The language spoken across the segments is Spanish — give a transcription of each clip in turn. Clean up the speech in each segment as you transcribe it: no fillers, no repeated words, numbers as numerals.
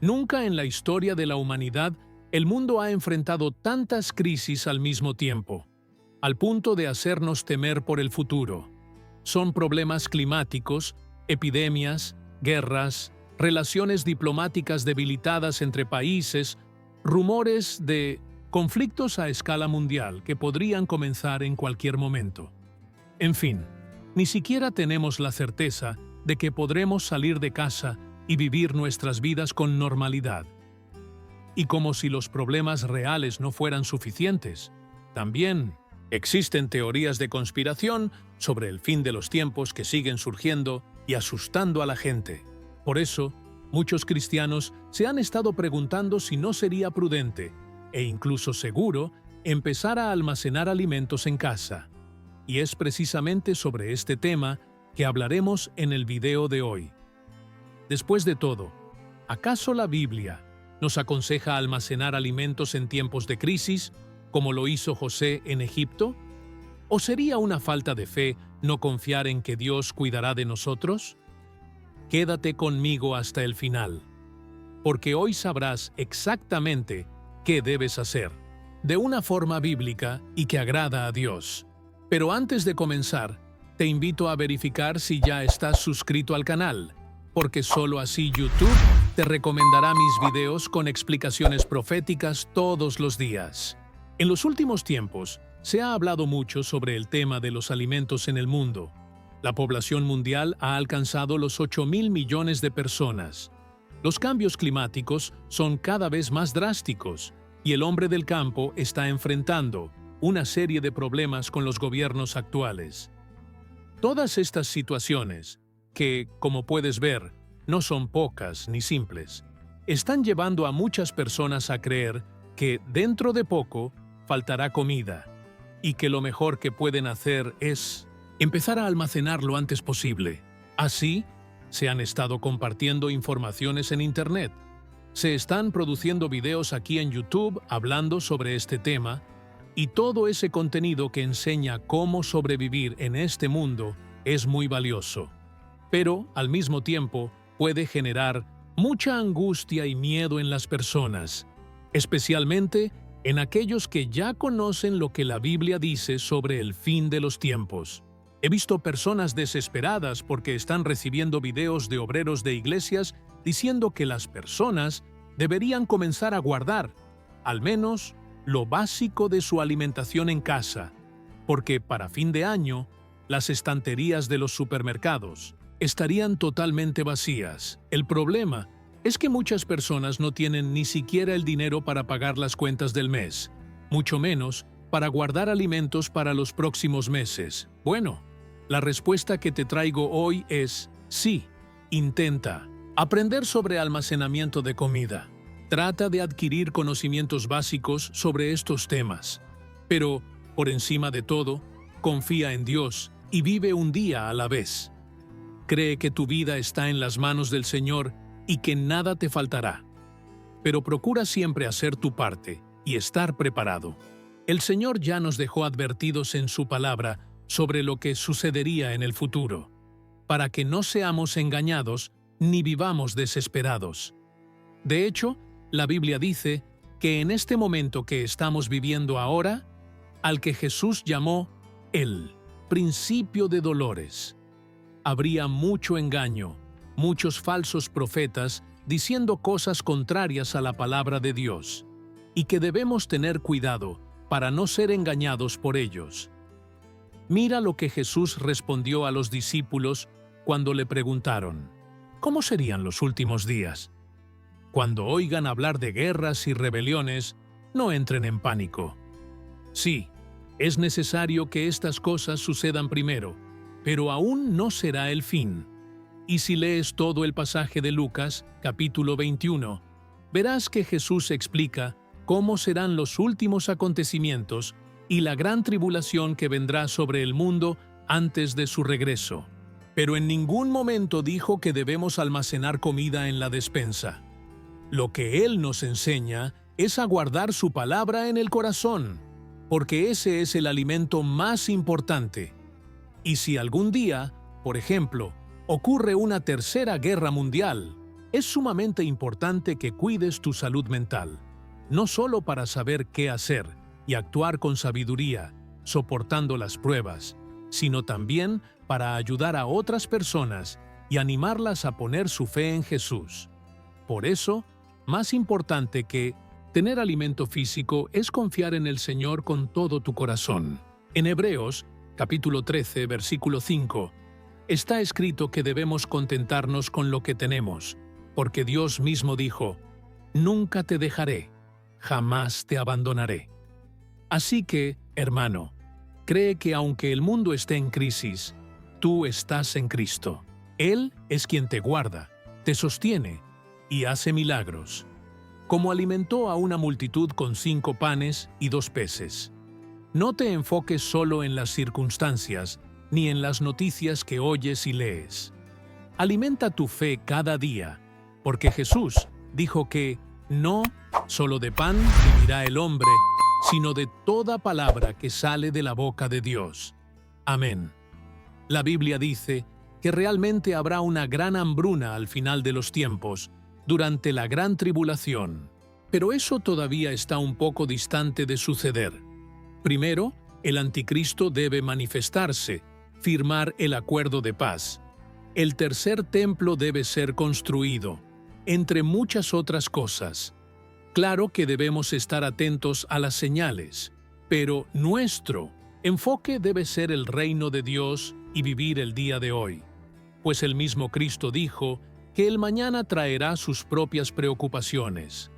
Nunca en la historia de la humanidad el mundo ha enfrentado tantas crisis al mismo tiempo, al punto de hacernos temer por el futuro. Son problemas climáticos, epidemias, guerras, relaciones diplomáticas debilitadas entre países, rumores de conflictos a escala mundial que podrían comenzar en cualquier momento. En fin, ni siquiera tenemos la certeza de que podremos salir de casa y vivir nuestras vidas con normalidad. Y como si los problemas reales no fueran suficientes, también existen teorías de conspiración sobre el fin de los tiempos que siguen surgiendo y asustando a la gente. Por eso, muchos cristianos se han estado preguntando si no sería prudente, e incluso seguro, empezar a almacenar alimentos en casa. Y es precisamente sobre este tema que hablaremos en el video de hoy. Después de todo, ¿acaso la Biblia nos aconseja almacenar alimentos en tiempos de crisis, como lo hizo José en Egipto? ¿O sería una falta de fe no confiar en que Dios cuidará de nosotros? Quédate conmigo hasta el final, porque hoy sabrás exactamente qué debes hacer, de una forma bíblica y que agrada a Dios. Pero antes de comenzar, te invito a verificar si ya estás suscrito al canal, porque solo así YouTube te recomendará mis videos con explicaciones proféticas todos los días. En los últimos tiempos, se ha hablado mucho sobre el tema de los alimentos en el mundo. La población mundial ha alcanzado los 8.000 millones de personas. Los cambios climáticos son cada vez más drásticos y el hombre del campo está enfrentando una serie de problemas con los gobiernos actuales. Todas estas situaciones, que, como puedes ver, no son pocas ni simples, están llevando a muchas personas a creer que dentro de poco faltará comida y que lo mejor que pueden hacer es empezar a almacenar lo antes posible. Así, se han estado compartiendo informaciones en Internet. Se están produciendo videos aquí en YouTube hablando sobre este tema y todo ese contenido que enseña cómo sobrevivir en este mundo es muy valioso. Pero, al mismo tiempo, puede generar mucha angustia y miedo en las personas, especialmente en aquellos que ya conocen lo que la Biblia dice sobre el fin de los tiempos. He visto personas desesperadas porque están recibiendo videos de obreros de iglesias diciendo que las personas deberían comenzar a guardar, al menos, lo básico de su alimentación en casa, porque para fin de año, las estanterías de los supermercados estarían totalmente vacías. El problema es que muchas personas no tienen ni siquiera el dinero para pagar las cuentas del mes, mucho menos para guardar alimentos para los próximos meses. Bueno, la respuesta que te traigo hoy es sí, intenta. Aprender sobre almacenamiento de comida. Trata de adquirir conocimientos básicos sobre estos temas. Pero, por encima de todo, confía en Dios y vive un día a la vez. Cree que tu vida está en las manos del Señor y que nada te faltará. Pero procura siempre hacer tu parte y estar preparado. El Señor ya nos dejó advertidos en su palabra sobre lo que sucedería en el futuro, para que no seamos engañados ni vivamos desesperados. De hecho, la Biblia dice que en este momento que estamos viviendo ahora, al que Jesús llamó el principio de dolores, habría mucho engaño, muchos falsos profetas diciendo cosas contrarias a la palabra de Dios, y que debemos tener cuidado para no ser engañados por ellos. Mira lo que Jesús respondió a los discípulos cuando le preguntaron: ¿cómo serían los últimos días? Cuando oigan hablar de guerras y rebeliones, no entren en pánico. Sí, es necesario que estas cosas sucedan primero, pero aún no será el fin. Y si lees todo el pasaje de Lucas, capítulo 21, verás que Jesús explica cómo serán los últimos acontecimientos y la gran tribulación que vendrá sobre el mundo antes de su regreso. Pero en ningún momento dijo que debemos almacenar comida en la despensa. Lo que Él nos enseña es a guardar su palabra en el corazón, porque ese es el alimento más importante. Y si algún día, por ejemplo, ocurre una tercera guerra mundial, Es sumamente importante que cuides tu salud mental, no solo para saber qué hacer y actuar con sabiduría, soportando las pruebas, sino también para ayudar a otras personas y animarlas a poner su fe en Jesús. Por eso, más importante que tener alimento físico es confiar en el Señor con todo tu corazón. En Hebreos, capítulo 13, versículo 5, está escrito que debemos contentarnos con lo que tenemos, porque Dios mismo dijo, «Nunca te dejaré, jamás te abandonaré». Así que, hermano, cree que aunque el mundo esté en crisis, tú estás en Cristo. Él es quien te guarda, te sostiene y hace milagros, como alimentó a una multitud con 5 panes y 2 peces. No te enfoques solo en las circunstancias ni en las noticias que oyes y lees. Alimenta tu fe cada día, porque Jesús dijo que no solo de pan vivirá el hombre, sino de toda palabra que sale de la boca de Dios. Amén. La Biblia dice que realmente habrá una gran hambruna al final de los tiempos, durante la gran tribulación. Pero eso todavía está un poco distante de suceder. Primero, el anticristo debe manifestarse, firmar el acuerdo de paz. El tercer templo debe ser construido, entre muchas otras cosas. Claro que debemos estar atentos a las señales, pero nuestro enfoque debe ser el reino de Dios y vivir el día de hoy. Pues el mismo Cristo dijo que el mañana traerá sus propias preocupaciones.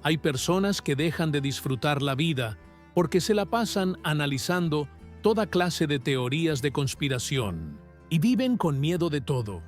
Hay personas que dejan de disfrutar la vida porque se la pasan analizando toda clase de teorías de conspiración y viven con miedo de todo,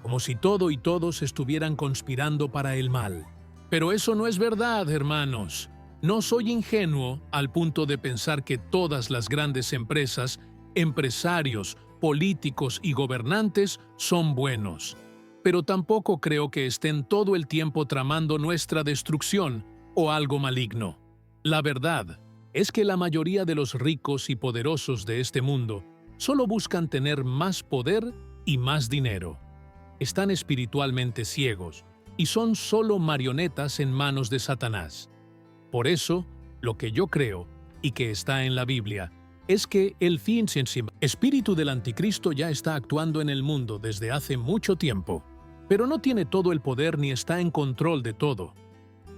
como si todo y todos estuvieran conspirando para el mal. Pero eso no es verdad, hermanos. No soy ingenuo al punto de pensar que todas las grandes empresas, empresarios, políticos y gobernantes son buenos. Pero tampoco creo que estén todo el tiempo tramando nuestra destrucción o algo maligno. La verdad es que la mayoría de los ricos y poderosos de este mundo solo buscan tener más poder y más dinero. Están espiritualmente ciegos y son solo marionetas en manos de Satanás. Por eso, lo que yo creo, y que está en la Biblia, es que el espíritu del anticristo ya está actuando en el mundo desde hace mucho tiempo, pero no tiene todo el poder ni está en control de todo.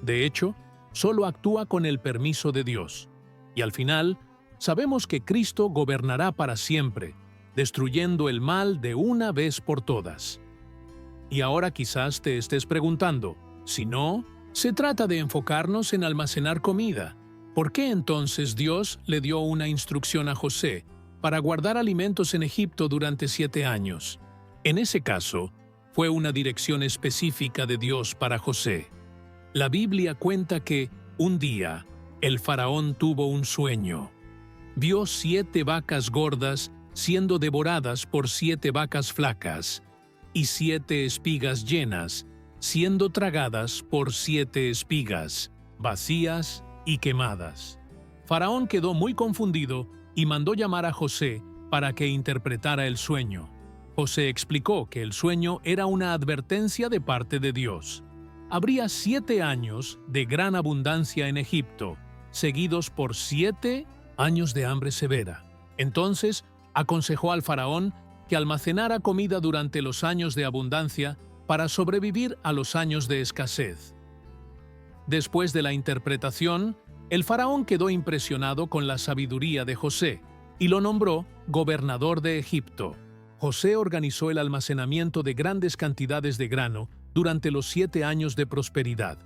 De hecho, solo actúa con el permiso de Dios. Y al final, sabemos que Cristo gobernará para siempre, destruyendo el mal de una vez por todas. Y ahora quizás te estés preguntando, si no, se trata de enfocarnos en almacenar comida. ¿Por qué entonces Dios le dio una instrucción a José para guardar alimentos en Egipto durante 7 años? En ese caso, fue una dirección específica de Dios para José. La Biblia cuenta que, un día, el faraón tuvo un sueño. Vio 7 vacas gordas siendo devoradas por 7 vacas flacas, y 7 espigas llenas, siendo tragadas por 7 espigas, vacías y quemadas. Faraón quedó muy confundido y mandó llamar a José para que interpretara el sueño. José explicó que el sueño era una advertencia de parte de Dios. Habría 7 años de gran abundancia en Egipto, seguidos por 7 años de hambre severa. Entonces, aconsejó al faraón que almacenara comida durante los años de abundancia para sobrevivir a los años de escasez. Después de la interpretación, el faraón quedó impresionado con la sabiduría de José y lo nombró gobernador de Egipto. José organizó el almacenamiento de grandes cantidades de grano durante los 7 años de prosperidad.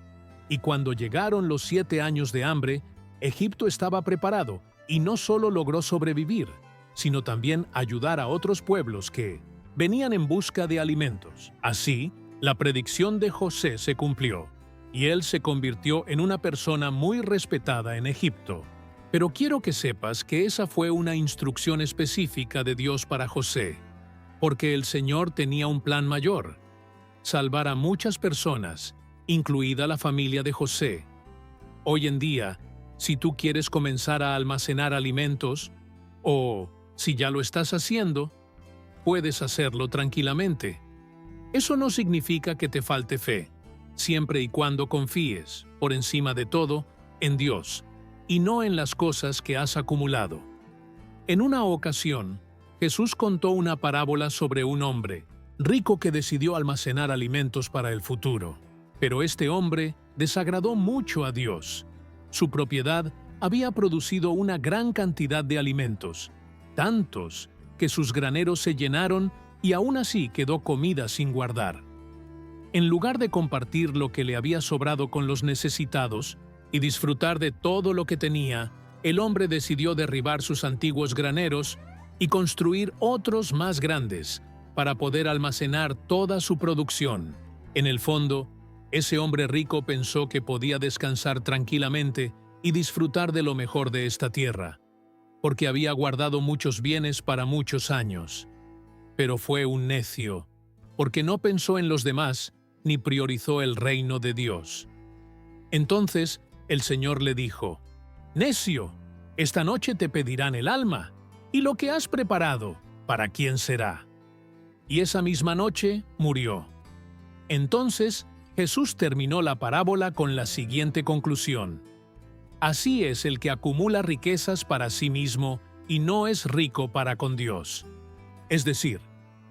Y cuando llegaron los 7 años de hambre, Egipto estaba preparado y no solo logró sobrevivir, sino también ayudar a otros pueblos que venían en busca de alimentos. Así, la predicción de José se cumplió, y él se convirtió en una persona muy respetada en Egipto. Pero quiero que sepas que esa fue una instrucción específica de Dios para José, porque el Señor tenía un plan mayor: salvar a muchas personas, incluida la familia de José. Hoy en día, si tú quieres comenzar a almacenar alimentos, o si ya lo estás haciendo, puedes hacerlo tranquilamente. Eso no significa que te falte fe, siempre y cuando confíes, por encima de todo, en Dios, y no en las cosas que has acumulado. En una ocasión, Jesús contó una parábola sobre un hombre rico que decidió almacenar alimentos para el futuro. Pero este hombre desagradó mucho a Dios. Su propiedad había producido una gran cantidad de alimentos, tantos que sus graneros se llenaron y aún así quedó comida sin guardar. En lugar de compartir lo que le había sobrado con los necesitados y disfrutar de todo lo que tenía, el hombre decidió derribar sus antiguos graneros y construir otros más grandes para poder almacenar toda su producción. En el fondo, ese hombre rico pensó que podía descansar tranquilamente y disfrutar de lo mejor de esta tierra, porque había guardado muchos bienes para muchos años. Pero fue un necio, porque no pensó en los demás ni priorizó el reino de Dios. Entonces el Señor le dijo: «Necio, esta noche te pedirán el alma, y lo que has preparado, ¿para quién será?». Y esa misma noche murió. Entonces Jesús terminó la parábola con la siguiente conclusión: así es el que acumula riquezas para sí mismo y no es rico para con Dios. Es decir,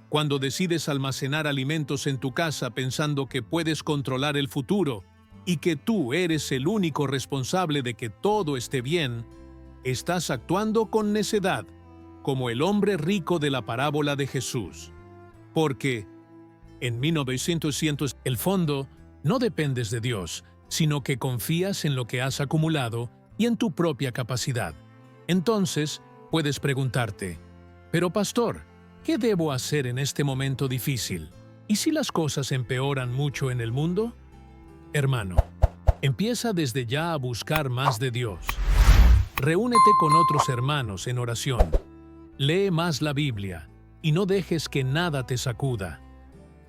cuando decides almacenar alimentos en tu casa pensando que puedes controlar el futuro y que tú eres el único responsable de que todo esté bien, estás actuando con necedad, como el hombre rico de la parábola de Jesús. Porque, en 1900, el fondo, no dependes de Dios, sino que confías en lo que has acumulado y en tu propia capacidad. Entonces, puedes preguntarte: «Pero pastor, ¿qué debo hacer en este momento difícil? ¿Y si las cosas empeoran mucho en el mundo?». Hermano, empieza desde ya a buscar más de Dios. Reúnete con otros hermanos en oración. Lee más la Biblia y no dejes que nada te sacuda.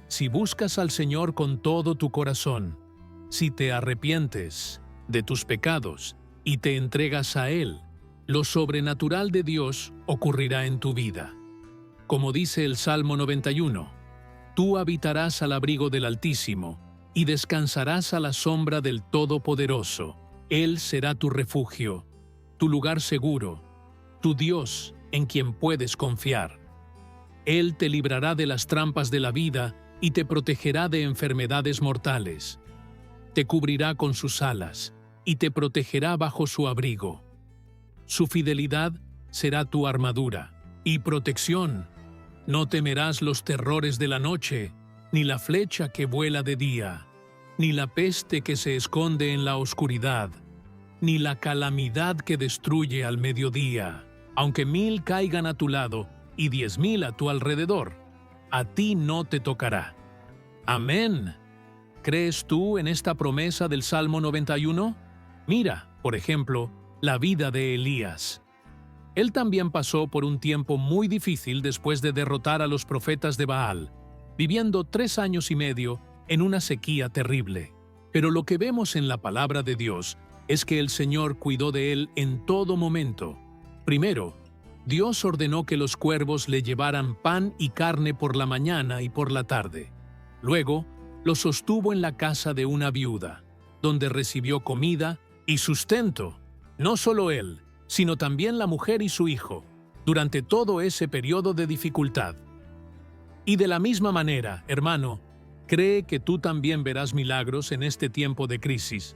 Si buscas al Señor con todo tu corazón, si te arrepientes de tus pecados y te entregas a Él, lo sobrenatural de Dios ocurrirá en tu vida. Como dice el Salmo 91, tú habitarás al abrigo del Altísimo y descansarás a la sombra del Todopoderoso. Él será tu refugio, tu lugar seguro, tu Dios en quien puedes confiar. Él te librará de las trampas de la vida y te protegerá de enfermedades mortales. Te cubrirá con sus alas y te protegerá bajo su abrigo. Su fidelidad será tu armadura y protección. No temerás los terrores de la noche, ni la flecha que vuela de día, ni la peste que se esconde en la oscuridad, ni la calamidad que destruye al mediodía. Aunque 1000 caigan a tu lado y 10,000 a tu alrededor, a ti no te tocará. Amén. ¿Crees tú en esta promesa del Salmo 91? Mira, por ejemplo, la vida de Elías. Él también pasó por un tiempo muy difícil después de derrotar a los profetas de Baal, viviendo 3 años y medio en una sequía terrible. Pero lo que vemos en la palabra de Dios es que el Señor cuidó de él en todo momento. Primero, Dios ordenó que los cuervos le llevaran pan y carne por la mañana y por la tarde. Luego, lo sostuvo en la casa de una viuda, donde recibió comida y sustento. No solo él, sino también la mujer y su hijo, durante todo ese periodo de dificultad. Y de la misma manera, hermano, cree que tú también verás milagros en este tiempo de crisis.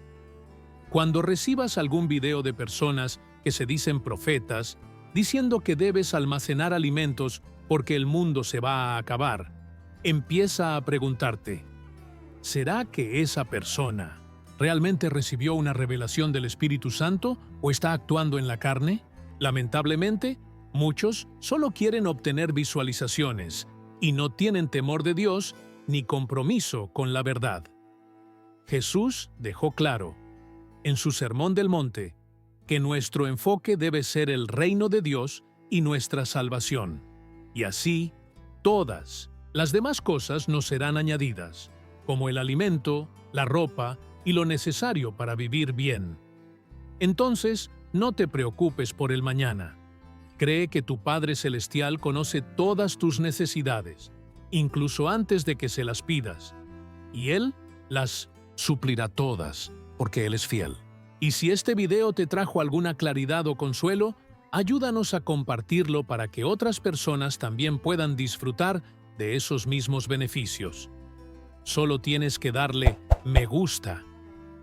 Cuando recibas algún video de personas que se dicen profetas, diciendo que debes almacenar alimentos porque el mundo se va a acabar, empieza a preguntarte: ¿será que esa persona realmente recibió una revelación del Espíritu Santo o está actuando en la carne? Lamentablemente, muchos solo quieren obtener visualizaciones y no tienen temor de Dios ni compromiso con la verdad. Jesús dejó claro, en su Sermón del Monte, que nuestro enfoque debe ser el reino de Dios y nuestra salvación. Y así, todas las demás cosas nos serán añadidas, como el alimento, la ropa y lo necesario para vivir bien. Entonces, no te preocupes por el mañana. Cree que tu Padre Celestial conoce todas tus necesidades, incluso antes de que se las pidas, y Él las suplirá todas, porque Él es fiel. Y si este video te trajo alguna claridad o consuelo, ayúdanos a compartirlo para que otras personas también puedan disfrutar de esos mismos beneficios. Solo tienes que darle me gusta,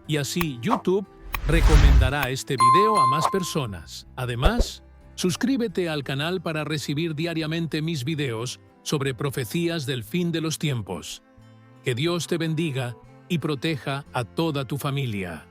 y así YouTube recomendará este video a más personas. Además, suscríbete al canal para recibir diariamente mis videos sobre profecías del fin de los tiempos. Que Dios te bendiga y proteja a toda tu familia.